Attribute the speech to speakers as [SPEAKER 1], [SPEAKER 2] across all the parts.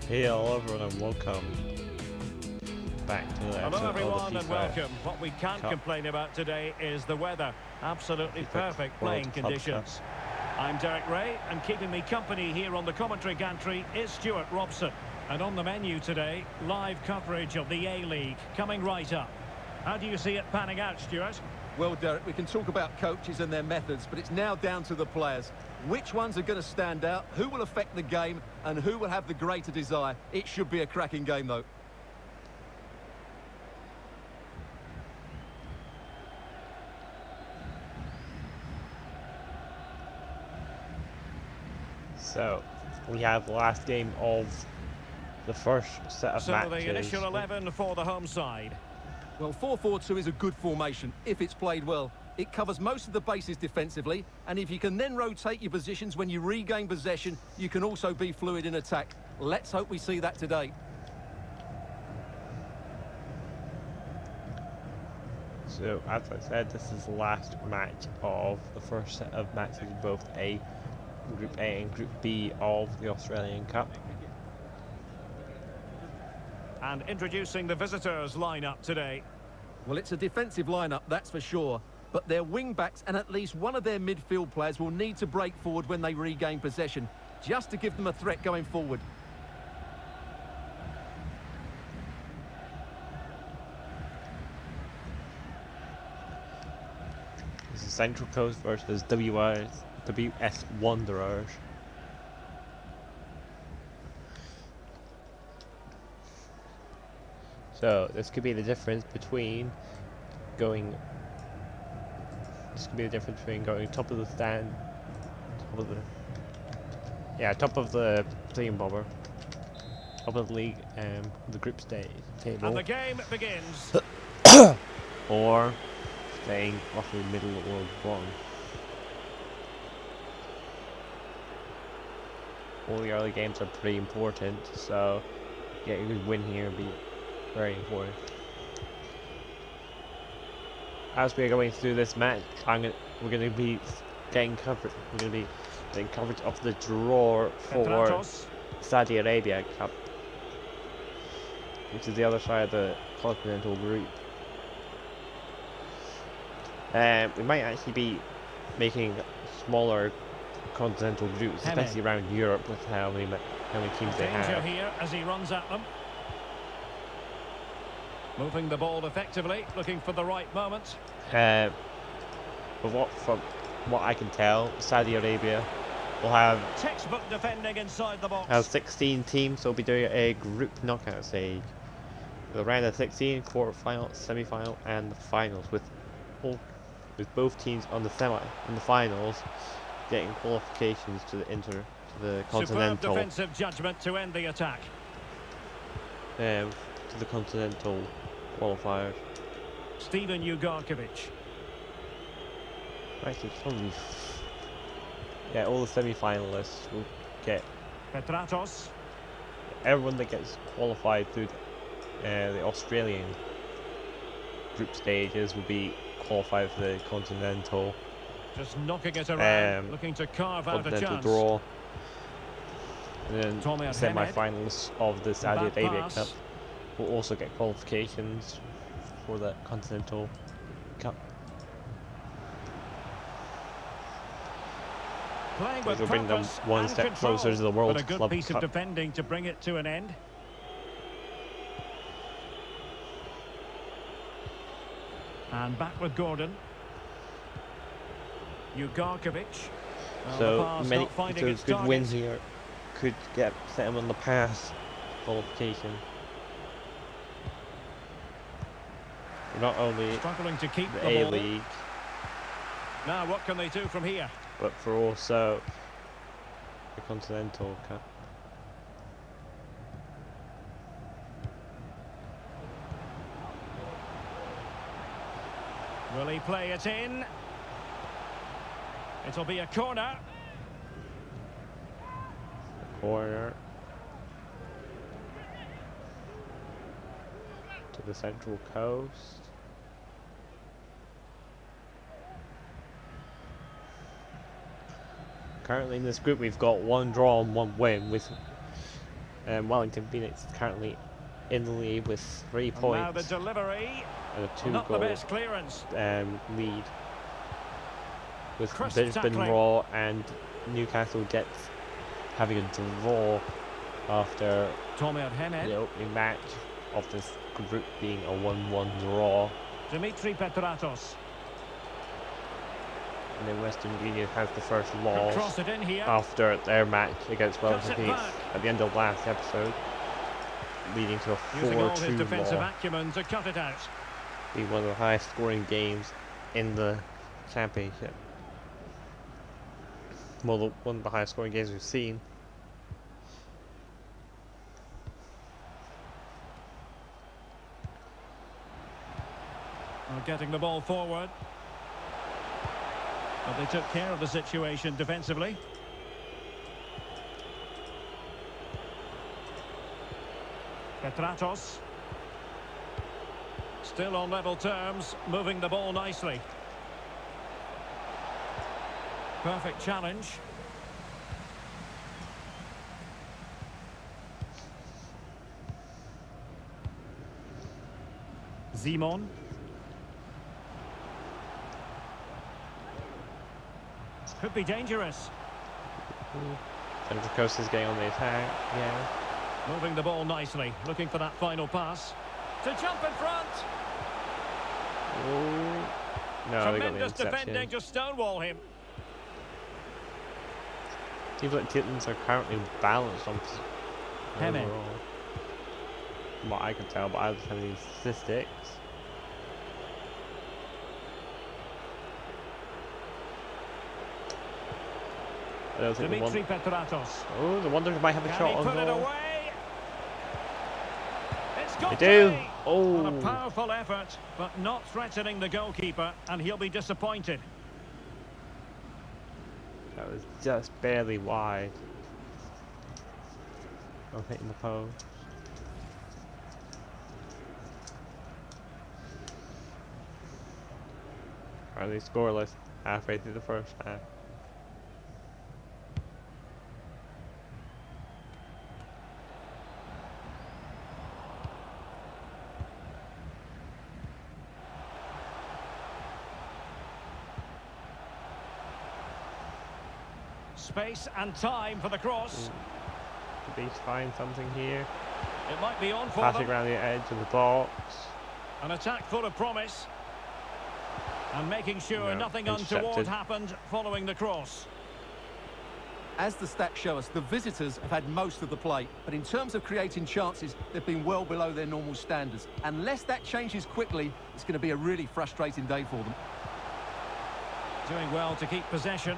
[SPEAKER 1] Hello everyone and welcome back to the
[SPEAKER 2] Hello
[SPEAKER 1] episode
[SPEAKER 2] everyone
[SPEAKER 1] of
[SPEAKER 2] and
[SPEAKER 1] the FIFA
[SPEAKER 2] welcome. What we can't
[SPEAKER 1] Cup.
[SPEAKER 2] complain about today is the weather. Absolutely
[SPEAKER 1] FIFA
[SPEAKER 2] perfect
[SPEAKER 1] World
[SPEAKER 2] playing
[SPEAKER 1] Club
[SPEAKER 2] conditions. I'm Derek Ray, and keeping me company here on the commentary gantry is Stuart Robson. And on the menu today, live coverage of the A-League coming right up. How do you see it panning out, Stuart?
[SPEAKER 3] Well, Derek, we can talk about coaches and their methods, but it's now down to the players. Which ones are going to stand out, who will affect the game, and who will have the greater desire? It should be a cracking game, though.
[SPEAKER 1] So we have the last game of the first set of
[SPEAKER 2] So
[SPEAKER 1] matches.
[SPEAKER 2] the initial 11 for the home side.
[SPEAKER 3] Well, 4-4-2 is a good formation if it's played well. It covers most of the bases defensively, and if you can then rotate your positions when you regain possession, you can also be fluid in attack. Let's hope we see that today.
[SPEAKER 1] So as I said, this is the last match of the first set of matches, both Group A and Group B of the Australian Cup.
[SPEAKER 2] And introducing the visitors lineup today.
[SPEAKER 3] Well, it's a defensive lineup, that's for sure. But their wing-backs and at least one of their midfield players will need to break forward when they regain possession, just to give them a threat going forward.
[SPEAKER 1] This is Central Coast versus WS Wanderers. So this could be the difference between going. This could be the difference between going top of the stand, top of the team bomber, top of the league, the group stage table,
[SPEAKER 2] And the game begins.
[SPEAKER 1] or staying roughly middle or bottom. All the early games are pretty important, so getting a good win here would be very important. As we are going through this match, we're going to be getting coverage. We're going to be getting coverage of the draw for
[SPEAKER 2] Petratos.
[SPEAKER 1] Saudi Arabia Cup, which is the other side of the continental group. We might actually be making smaller continental groups, especially around Europe, with how many teams they
[SPEAKER 2] Danger
[SPEAKER 1] have.
[SPEAKER 2] here as he runs at them. Moving the ball effectively, looking for the right moment.
[SPEAKER 1] But from what I can tell, Saudi Arabia will have
[SPEAKER 2] Textbook defending inside the box.
[SPEAKER 1] 16 teams. So we'll be doing a group knockout stage. The round of 16, quarter-final, semi-final, and the finals, with both teams on the finals getting qualifications to the continental.
[SPEAKER 2] Superb defensive judgment to end the attack.
[SPEAKER 1] To the continental qualifiers.
[SPEAKER 2] Steven Ugarkovic.
[SPEAKER 1] Actually, all the semi-finalists will get.
[SPEAKER 2] Petratos.
[SPEAKER 1] Everyone that gets qualified through the Australian group stages will be qualified for the continental.
[SPEAKER 2] Just knocking it around, looking to carve out a
[SPEAKER 1] continental
[SPEAKER 2] chance.
[SPEAKER 1] draw. And then semi-finalists of the Saudi Arabia Cup will also get qualifications for the continental cup.
[SPEAKER 2] Playing with
[SPEAKER 1] will bring them
[SPEAKER 2] purpose
[SPEAKER 1] one
[SPEAKER 2] and
[SPEAKER 1] step
[SPEAKER 2] control,
[SPEAKER 1] closer to the World
[SPEAKER 2] but a good
[SPEAKER 1] Club
[SPEAKER 2] piece
[SPEAKER 1] Cup.
[SPEAKER 2] of defending to bring it to an end. And back with Gordon. Ugarkovic.
[SPEAKER 1] So many
[SPEAKER 2] good
[SPEAKER 1] good wins here could set him on the path qualification. Not only
[SPEAKER 2] Struggling to keep
[SPEAKER 1] the
[SPEAKER 2] the ball.
[SPEAKER 1] A-League,
[SPEAKER 2] Now what can they do from here?
[SPEAKER 1] but for also the Continental Cup.
[SPEAKER 2] Will he play it in? It'll be a corner.
[SPEAKER 1] Corner to the Central Coast. Currently in this group we've got one draw and one win, with Wellington Phoenix is currently in the lead with 3
[SPEAKER 2] And
[SPEAKER 1] points
[SPEAKER 2] now the delivery.
[SPEAKER 1] and a
[SPEAKER 2] Not the
[SPEAKER 1] 2-goal
[SPEAKER 2] best clearance.
[SPEAKER 1] lead. With
[SPEAKER 2] Crisp
[SPEAKER 1] Brisbane
[SPEAKER 2] tackling.
[SPEAKER 1] Raw and Newcastle Jets having a draw after
[SPEAKER 2] Tomer Hemed.
[SPEAKER 1] the opening match of this group being a 1-1 draw.
[SPEAKER 2] Dimitri Petratos.
[SPEAKER 1] And then Western Union has the first
[SPEAKER 2] Could
[SPEAKER 1] loss
[SPEAKER 2] cross it in here.
[SPEAKER 1] after their match against
[SPEAKER 2] Cuts
[SPEAKER 1] Wellington
[SPEAKER 2] it
[SPEAKER 1] Phoenix
[SPEAKER 2] back.
[SPEAKER 1] at the end of last episode, leading to a
[SPEAKER 2] Using all his
[SPEAKER 1] 4-2
[SPEAKER 2] defensive
[SPEAKER 1] loss.
[SPEAKER 2] acumen to cut it out.
[SPEAKER 1] Being one of the highest scoring games in the championship. Well, one of the highest scoring games we've seen.
[SPEAKER 2] Getting the ball forward. But they took care of the situation defensively. Petratos. Still on level terms, moving the ball nicely. Perfect challenge. Simon. Could be dangerous.
[SPEAKER 1] Central Coast is getting on the attack, yeah.
[SPEAKER 2] Moving the ball nicely, looking for that final pass. To jump in front.
[SPEAKER 1] Ooh. No, they got the
[SPEAKER 2] Tremendous
[SPEAKER 1] interception.
[SPEAKER 2] defending to stonewall him.
[SPEAKER 1] Seems like Titans are currently balanced on
[SPEAKER 2] Hemed.
[SPEAKER 1] overall. From what I can tell, but I don't have any statistics. I don't think
[SPEAKER 2] Dimitri Petratos.
[SPEAKER 1] Oh, the Wanderers might have a
[SPEAKER 2] Can
[SPEAKER 1] shot
[SPEAKER 2] he
[SPEAKER 1] on
[SPEAKER 2] put it
[SPEAKER 1] goal.
[SPEAKER 2] away? It's got
[SPEAKER 1] They do.
[SPEAKER 2] to be.
[SPEAKER 1] Oh.
[SPEAKER 2] And a powerful effort, but not threatening the goalkeeper, and he'll be disappointed.
[SPEAKER 1] That was just barely wide of hitting the post. Currently scoreless halfway through the first half.
[SPEAKER 2] Space and time for the cross.
[SPEAKER 1] Could they find something here?
[SPEAKER 2] It might be on for
[SPEAKER 1] Passing
[SPEAKER 2] them.
[SPEAKER 1] around the edge of the box.
[SPEAKER 2] An attack full of promise. And making sure
[SPEAKER 1] No,
[SPEAKER 2] nothing
[SPEAKER 1] intercepted.
[SPEAKER 2] untoward happened following the cross.
[SPEAKER 3] As the stats show us, the visitors have had most of the play, but in terms of creating chances, they've been well below their normal standards. Unless that changes quickly, it's going to be a really frustrating day for them.
[SPEAKER 2] Doing well to keep possession.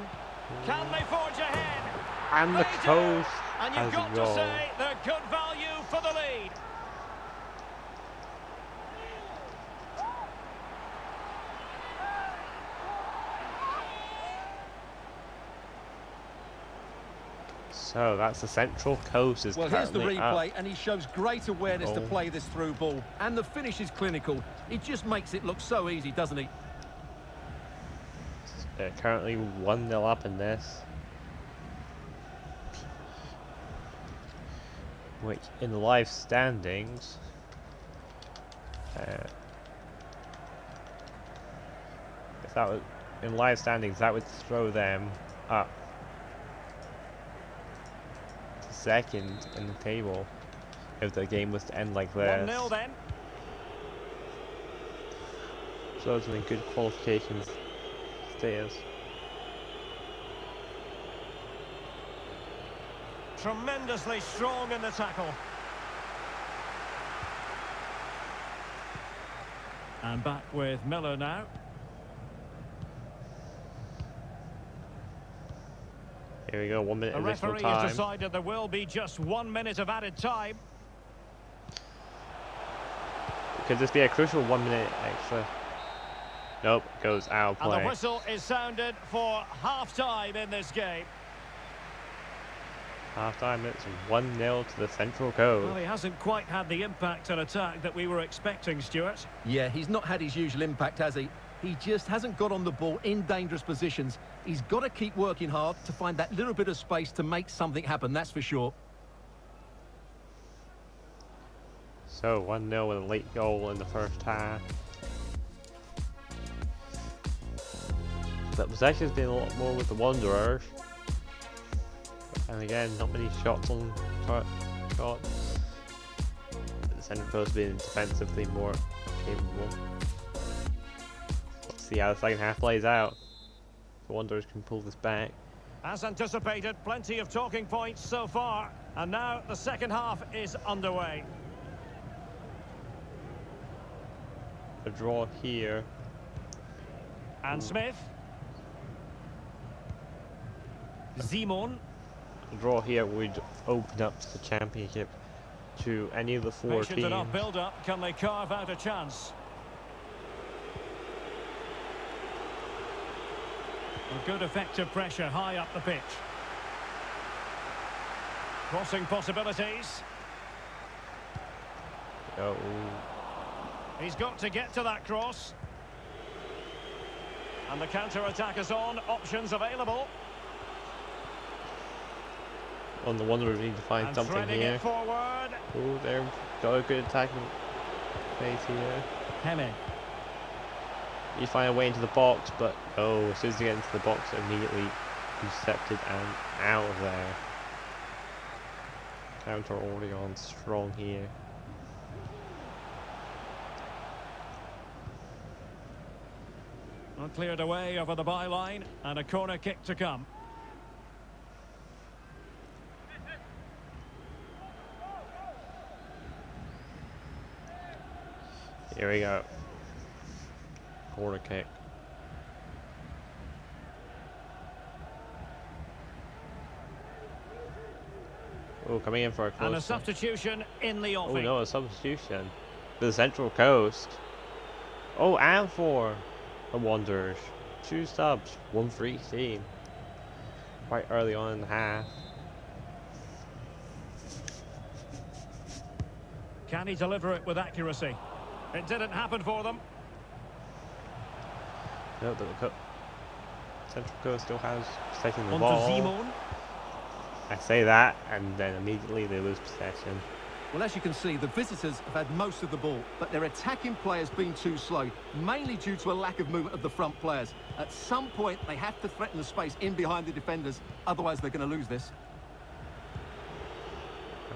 [SPEAKER 2] Can they forge ahead?
[SPEAKER 1] And the
[SPEAKER 2] They do.
[SPEAKER 1] coast
[SPEAKER 2] And
[SPEAKER 1] has
[SPEAKER 2] you've
[SPEAKER 1] a
[SPEAKER 2] got to
[SPEAKER 1] goal.
[SPEAKER 2] say they're good value for the lead.
[SPEAKER 1] So that's the Central Coast is
[SPEAKER 3] Well, here's the
[SPEAKER 1] currently
[SPEAKER 3] replay,
[SPEAKER 1] up.
[SPEAKER 3] and he shows great awareness to
[SPEAKER 1] Goal.
[SPEAKER 3] play this through ball. And the finish is clinical. He just makes it look so easy, doesn't he?
[SPEAKER 1] Currently 1-0 up in this. Which in the live standings if that was in live standings, that would throw them up to second in the table if the game was to end like this.
[SPEAKER 2] 1-0 then.
[SPEAKER 1] So those are the good qualifications status.
[SPEAKER 2] Tremendously strong in the tackle. And back with Miller now.
[SPEAKER 1] Here we go, 1 minute
[SPEAKER 2] The
[SPEAKER 1] additional
[SPEAKER 2] referee has
[SPEAKER 1] time.
[SPEAKER 2] decided there will be just 1 minute of added time.
[SPEAKER 1] Could this be a crucial 1 minute extra? Nope, goes out of
[SPEAKER 2] And the
[SPEAKER 1] play.
[SPEAKER 2] whistle is sounded for half-time in this game.
[SPEAKER 1] Half time, it's 1-0 to the Central Coast.
[SPEAKER 2] Well, he hasn't quite had the impact and attack that we were expecting, Stuart.
[SPEAKER 3] Yeah, he's not had his usual impact, has he? He just hasn't got on the ball in dangerous positions. He's got to keep working hard to find that little bit of space to make something happen, that's for sure.
[SPEAKER 1] So 1-0 with a late goal in the first half. But possession's been a lot more with the Wanderers. And again, not many shots on shots. The centre post being defensively more capable. Let's see how the second half plays out. The Wanderers can pull this back.
[SPEAKER 2] As anticipated, plenty of talking points so far. And now the second half is underway.
[SPEAKER 1] A draw here.
[SPEAKER 2] And Smith. Simon.
[SPEAKER 1] A draw here would open up the championship to any of the four
[SPEAKER 2] Patient
[SPEAKER 1] teams.
[SPEAKER 2] enough build-up. Can they carve out a chance? And good effective pressure high up the pitch. Crossing possibilities.
[SPEAKER 1] Oh.
[SPEAKER 2] He's got to get to that cross. And the counter-attack is on. Options available.
[SPEAKER 1] On the Wanderers need to find
[SPEAKER 2] And
[SPEAKER 1] something
[SPEAKER 2] threading
[SPEAKER 1] here.
[SPEAKER 2] it forward.
[SPEAKER 1] Oh, they've got a good attacking phase here.
[SPEAKER 2] Hemme.
[SPEAKER 1] You find a way into the box, but oh, as soon as they get into the box, immediately intercepted and out of there. Counter already on strong here.
[SPEAKER 2] Well, cleared away over the byline, and a corner kick to come.
[SPEAKER 1] Here we go. Corner kick. Oh, coming in for a close
[SPEAKER 2] And a
[SPEAKER 1] one.
[SPEAKER 2] substitution in the
[SPEAKER 1] Oh
[SPEAKER 2] offing.
[SPEAKER 1] no, a substitution. The Central Coast. Oh, and for the Wanderers. 2 subs, 1 for each team. Quite early on in the half.
[SPEAKER 2] Can he deliver it with accuracy? It didn't happen for them.
[SPEAKER 1] No, but the Central Coast still has taking the
[SPEAKER 2] On
[SPEAKER 1] ball.
[SPEAKER 2] to Simon.
[SPEAKER 1] I say that, and then immediately they lose possession.
[SPEAKER 3] Well, as you can see, the visitors have had most of the ball, but their attacking players been too slow, mainly due to a lack of movement of the front players. At some point, they have to threaten the space in behind the defenders, otherwise they're going to lose this.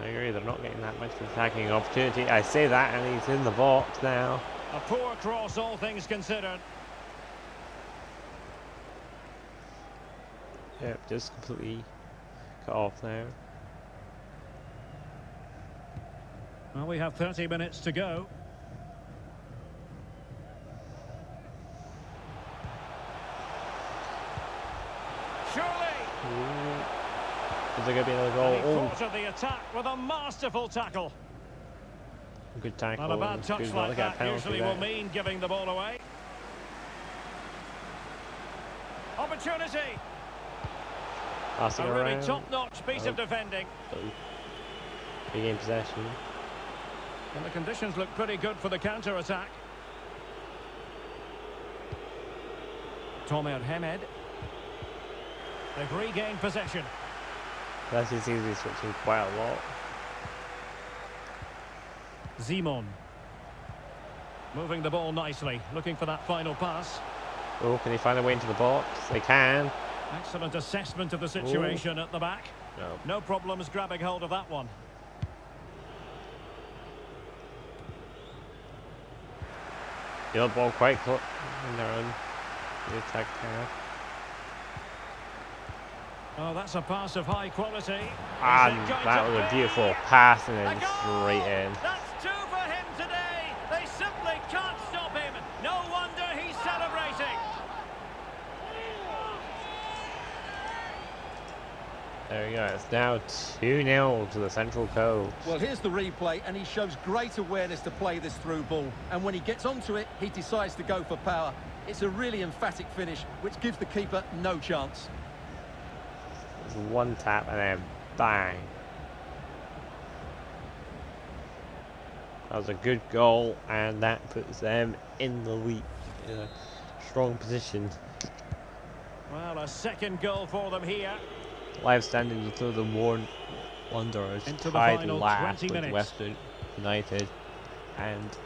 [SPEAKER 1] I agree, they're not getting that much of an attacking opportunity. I say that, and he's in the box now.
[SPEAKER 2] A poor cross, all things considered.
[SPEAKER 1] Yep, just completely cut off now.
[SPEAKER 2] Well, we have 30 minutes to go. Surely.
[SPEAKER 1] Ooh. Is there going to be another
[SPEAKER 2] And he
[SPEAKER 1] goal?
[SPEAKER 2] thwarted the attack with a masterful tackle.
[SPEAKER 1] Oh, good tackle.
[SPEAKER 2] Not a bad touch
[SPEAKER 1] Good, not
[SPEAKER 2] like
[SPEAKER 1] get a
[SPEAKER 2] that
[SPEAKER 1] penalty
[SPEAKER 2] usually
[SPEAKER 1] there.
[SPEAKER 2] will mean giving the ball away. Opportunity.
[SPEAKER 1] Passing
[SPEAKER 2] A really
[SPEAKER 1] around.
[SPEAKER 2] top-notch piece of defending.
[SPEAKER 1] Regain possession.
[SPEAKER 2] And the conditions look pretty good for the counter-attack. Tomer Hemed. They've regained possession.
[SPEAKER 1] That's just easy switching quite a lot.
[SPEAKER 2] Simon. Moving the ball nicely, looking for that final pass.
[SPEAKER 1] Oh, can they find a way into the box? They can.
[SPEAKER 2] Excellent assessment of the situation at the back.
[SPEAKER 1] No.
[SPEAKER 2] No problems grabbing hold of that one.
[SPEAKER 1] The other ball quite close in their own attack half.
[SPEAKER 2] Oh, that's a pass of high quality.
[SPEAKER 1] And
[SPEAKER 2] Is it going
[SPEAKER 1] that
[SPEAKER 2] to
[SPEAKER 1] was a
[SPEAKER 2] be?
[SPEAKER 1] beautiful pass and
[SPEAKER 2] A
[SPEAKER 1] then
[SPEAKER 2] goal!
[SPEAKER 1] straight in.
[SPEAKER 2] That's 2 for him today. They simply can't stop him. No wonder he's celebrating.
[SPEAKER 1] There we go. It's now 2-0 to the Central Coast.
[SPEAKER 3] Well, here's the replay, and he shows great awareness to play this through ball. And when he gets onto it, he decides to go for power. It's a really emphatic finish, which gives the keeper no chance.
[SPEAKER 1] It's one tap and then bang. That was a good goal, and that puts them in the lead in a strong position.
[SPEAKER 2] Well, a second goal for them here.
[SPEAKER 1] Live standings until the Wanderers
[SPEAKER 2] Into the
[SPEAKER 1] tied
[SPEAKER 2] final
[SPEAKER 1] last
[SPEAKER 2] 20
[SPEAKER 1] with
[SPEAKER 2] minutes.
[SPEAKER 1] Western United. and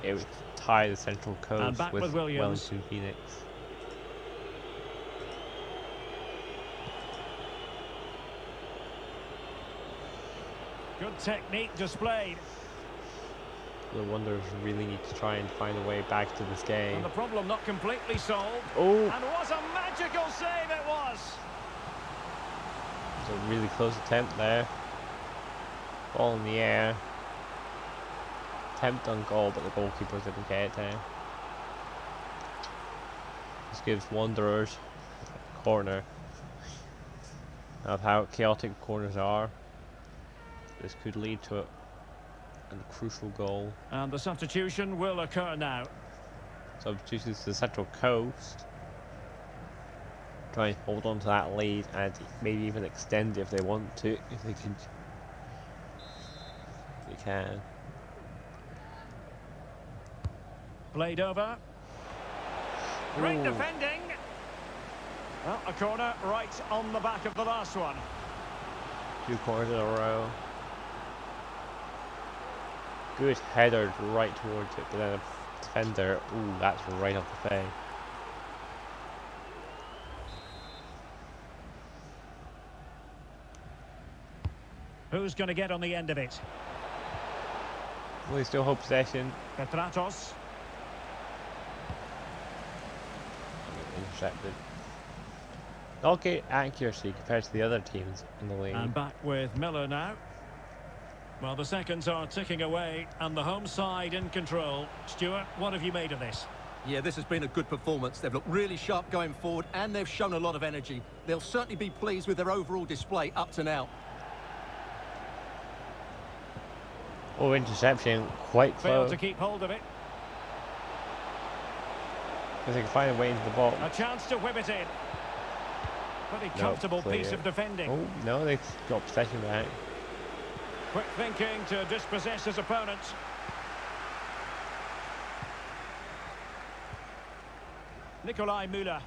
[SPEAKER 1] it would tie the Central
[SPEAKER 2] And
[SPEAKER 1] Coast
[SPEAKER 2] back
[SPEAKER 1] with
[SPEAKER 2] with Williams.
[SPEAKER 1] Wellington Phoenix.
[SPEAKER 2] Good technique displayed.
[SPEAKER 1] The Wanderers really need to try and find a way back to this game.
[SPEAKER 2] And the problem not completely solved.
[SPEAKER 1] Oh,
[SPEAKER 2] And what a magical save it was!
[SPEAKER 1] it's a really close attempt there. Ball in the air. Attempt on goal, but the goalkeeper didn't get it there. This gives Wanderers a corner. Of how chaotic corners are, this could lead to a crucial goal.
[SPEAKER 2] And the substitution will occur now.
[SPEAKER 1] Substitutions to the Central Coast. Try and hold on to that lead and maybe even extend it if they want to, if they can. They can.
[SPEAKER 2] Played over. Great
[SPEAKER 1] Ooh.
[SPEAKER 2] defending. Well, a corner right on the back of the last one.
[SPEAKER 1] 2 corners in a row. Good header right towards it, but then a defender, ooh, that's right off the face.
[SPEAKER 2] Who's going to get on the end of it?
[SPEAKER 1] Well, they still hold possession.
[SPEAKER 2] Petratos.
[SPEAKER 1] Intercepted. Okay, accuracy compared to the other teams in the league.
[SPEAKER 2] And back with Miller now. Well, the seconds are ticking away, and the home side in control. Stuart, what have you made of this?
[SPEAKER 3] Yeah, this has been a good performance. They've looked really sharp going forward, and they've shown a lot of energy. They'll certainly be pleased with their overall display up to now.
[SPEAKER 1] Oh, interception, quite
[SPEAKER 2] Failed
[SPEAKER 1] close.
[SPEAKER 2] to keep hold of it.
[SPEAKER 1] If they can find a way into the ball.
[SPEAKER 2] A chance to whip it in. Pretty
[SPEAKER 1] No,
[SPEAKER 2] comfortable
[SPEAKER 1] clear.
[SPEAKER 2] piece of defending.
[SPEAKER 1] Oh, no, they've got possession back.
[SPEAKER 2] Quick thinking to dispossess his opponent. Nikolai Müller.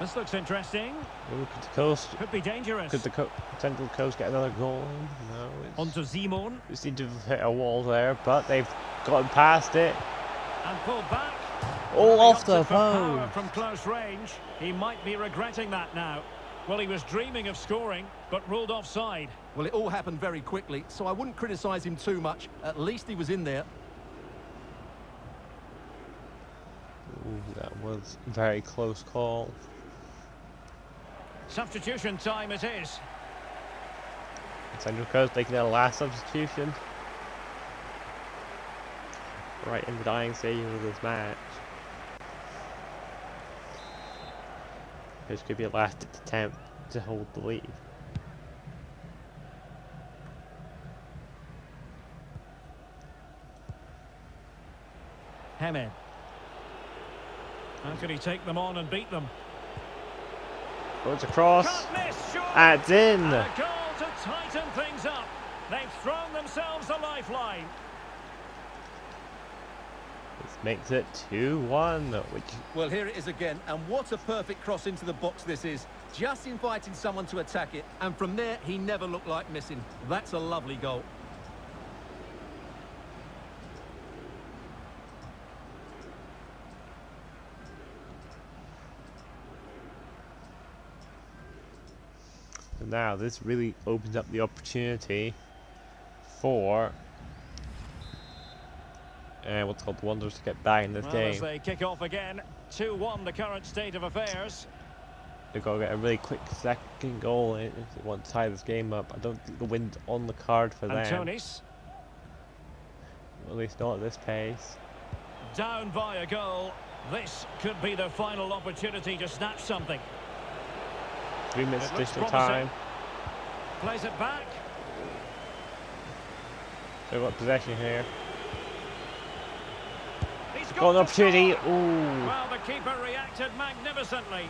[SPEAKER 2] This looks interesting.
[SPEAKER 1] Ooh, could the coast,
[SPEAKER 2] Could be dangerous.
[SPEAKER 1] could the Central Coast get another goal? No,
[SPEAKER 2] On to Simon.
[SPEAKER 1] they seem to have hit a wall there, but they've gotten past it.
[SPEAKER 2] And pulled back.
[SPEAKER 1] Oh,
[SPEAKER 2] He
[SPEAKER 1] off the
[SPEAKER 2] opted for power
[SPEAKER 1] post.
[SPEAKER 2] from close range. He might be regretting that now. Well, he was dreaming of scoring, but ruled offside.
[SPEAKER 3] Well, it all happened very quickly, so I wouldn't criticise him too much. At least he was in there.
[SPEAKER 1] Ooh, that was a very close call.
[SPEAKER 2] Substitution time it is.
[SPEAKER 1] Central Coast making their last substitution. Right in the dying stages of this match. This could be a last attempt to hold the lead.
[SPEAKER 2] Hamed. How can he take them on and beat them?
[SPEAKER 1] Goes across.
[SPEAKER 2] Can't miss, sure.
[SPEAKER 1] And it's in.
[SPEAKER 2] And a goal to tighten things up. They've thrown themselves a lifeline.
[SPEAKER 1] This makes it 2-1, which
[SPEAKER 3] Well, here it is again, and what a perfect cross into the box this is. Just inviting someone to attack it, and from there, he never looked like missing. That's a lovely goal.
[SPEAKER 1] now this really opens up the opportunity for what's called the Wanderers to get back in this
[SPEAKER 2] Well,
[SPEAKER 1] game.
[SPEAKER 2] as they kick off again, 2-1 the current state of affairs.
[SPEAKER 1] They've got to get a really quick second goal in if they want to tie this game up. I don't think the wind's on the card for them.
[SPEAKER 2] Antonis
[SPEAKER 1] At least not at this pace.
[SPEAKER 2] down by a goal. This could be the final opportunity to snatch something.
[SPEAKER 1] 3 minutes
[SPEAKER 2] It looks
[SPEAKER 1] additional
[SPEAKER 2] promising.
[SPEAKER 1] time.
[SPEAKER 2] Plays it back.
[SPEAKER 1] They've got possession here.
[SPEAKER 2] He's
[SPEAKER 1] Got an
[SPEAKER 2] to
[SPEAKER 1] opportunity.
[SPEAKER 2] score.
[SPEAKER 1] Ooh,
[SPEAKER 2] Well, the keeper reacted magnificently.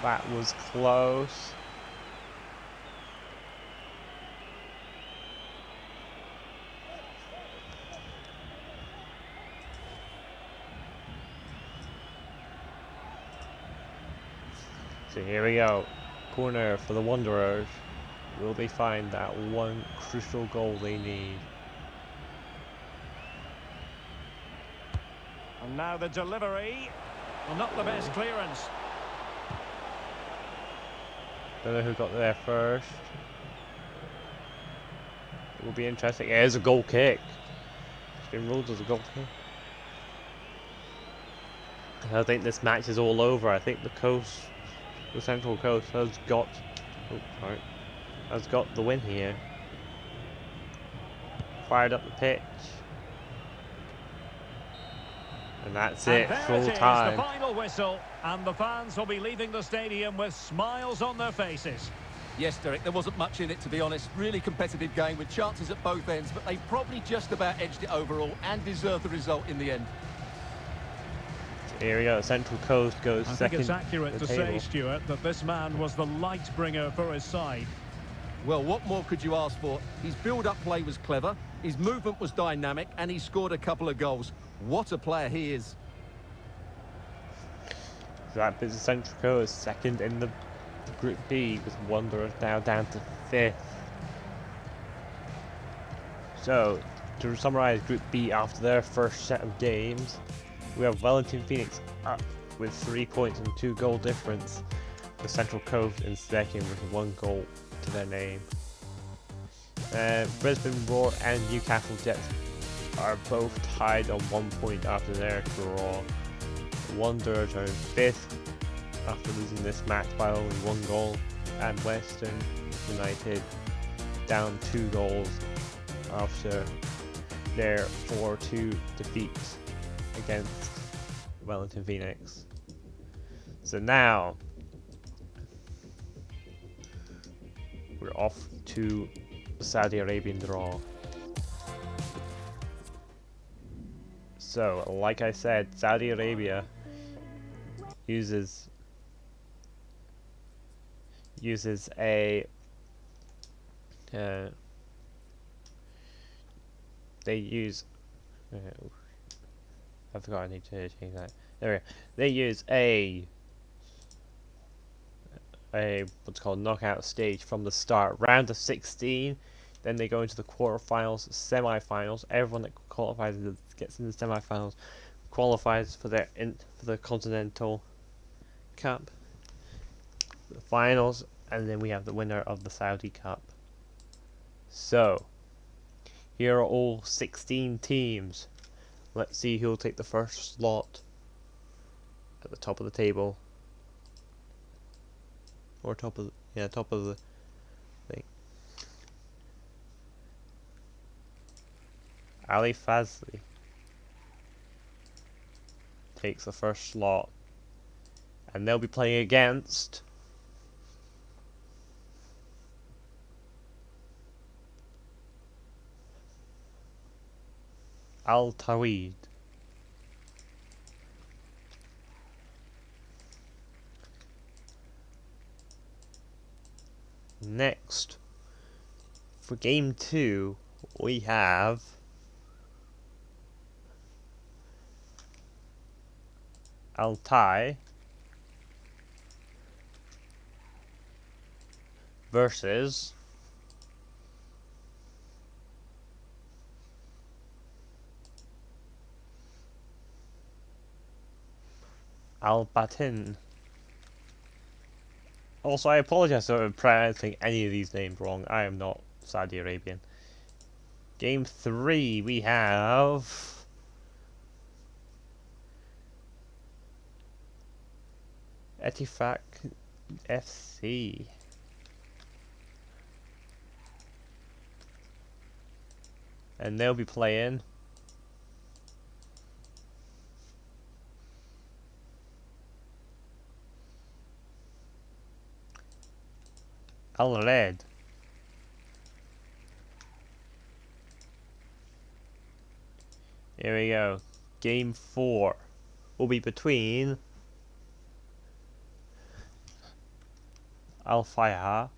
[SPEAKER 1] that was close. So here we go. corner for the Wanderers. Will they find that one crucial goal they need?
[SPEAKER 2] And now the delivery. Well, not the best clearance.
[SPEAKER 1] Don't know who got there first. It will be interesting. It is a goal kick. It's been ruled as a goal kick. I think this match is all over. I think the Central Coast has got, has got the win here. Fired up the pitch. And that's it, full time.
[SPEAKER 2] The final whistle, and the fans will be leaving the stadium with smiles on their faces.
[SPEAKER 3] Yes, Derek, there wasn't much in it, to be honest. Really competitive game with chances at both ends, but they probably just about edged it overall and deserved the result in the end.
[SPEAKER 1] Here we go, Central Coast goes second.
[SPEAKER 2] I think it's accurate to say, Stuart, that this man was the light bringer for his side.
[SPEAKER 3] Well, what more could you ask for? His build-up play was clever, his movement was dynamic, and he scored a couple of goals. What a player he is.
[SPEAKER 1] So that puts Central Coast second in the Group B, with Wanderers now down to 5th. So, to summarise Group B after their first set of games, we have Wellington Phoenix up with 3 points and 2 goal difference, with Central Coast in second with 1 goal to their name. Brisbane Roar and Newcastle Jets are both tied on 1 point after their draw. Wanderers are in 5th after losing this match by only 1 goal, and Western United down 2 goals after their 4-2 defeat against Wellington Phoenix. So now we're off to the Saudi Arabian draw. So, like I said, Saudi Arabia uses a they use I forgot I need to change that. There we go. They use a what's called knockout stage from the start, round of 16. Then they go into the quarterfinals, semi-finals. Everyone that qualifies gets in the semi-finals qualifies for the Continental Cup, the finals, and then we have the winner of the Saudi Cup. So here are all 16 teams. Let's see who'll take the first slot at the top of the table, or top of the thing. Ali Fazli takes the first slot, and they'll be playing against Al Tawid. Next, for game 2, we have Al Tai versus Al Batin. Also, I apologize for pronouncing any of these names wrong. I am not Saudi Arabian. Game 3, we have Etifak FC. And they'll be playing Al Red. Here we go. Game 4 will be between Al Fayha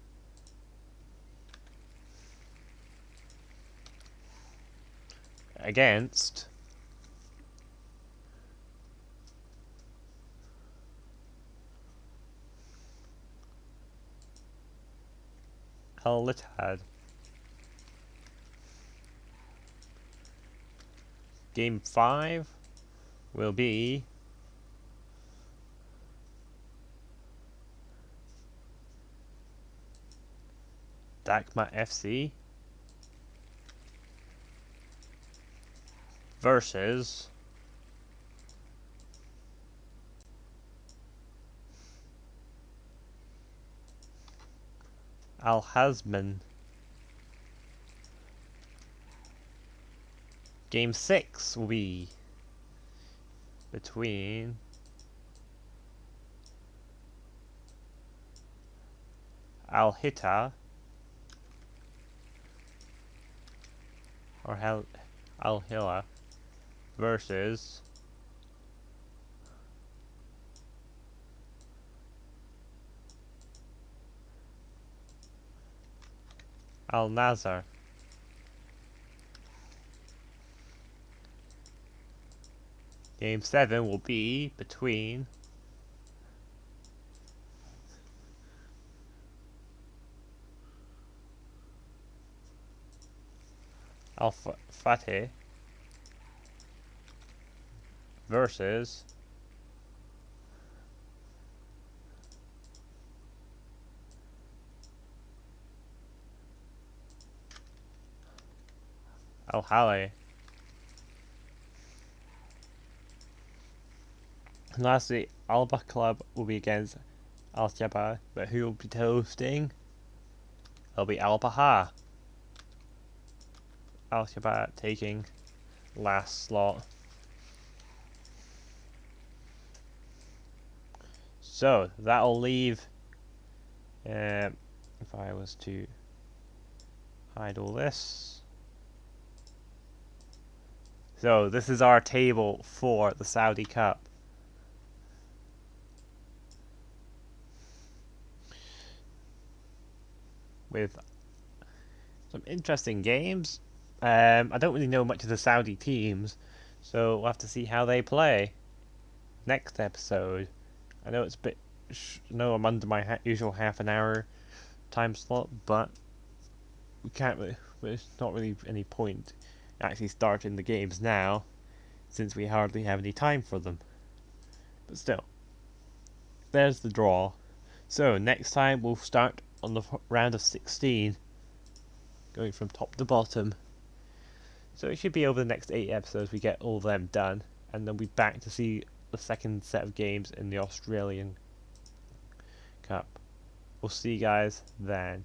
[SPEAKER 1] against Al Ittihad. Game 5 will be Dakma FC versus Al Hazman. Game 6 will be between Al Hitta or Al Hilla versus Al Nazar. Game 7 will be between Al Fateh versus Al Hali. And lastly, Alba Club will be against Al Jabbar, but who will be hosting? It'll be Al Baha. Al Jabbar taking last slot. So that'll leave. If I was to hide all this. So this is our table for the Saudi Cup. With some interesting games. I don't really know much of the Saudi teams, so we'll have to see how they play next episode. I know it's a bit. I know I'm under my usual half an hour time slot, but we can't. There's not really any point actually starting the games now, since we hardly have any time for them. But still, there's the draw. So next time we'll start on the round of 16, going from top to bottom. So it should be over the next 8 episodes we get all of them done, and then we'll be back to see the second set of games in the Australian Cup. We'll see you guys then.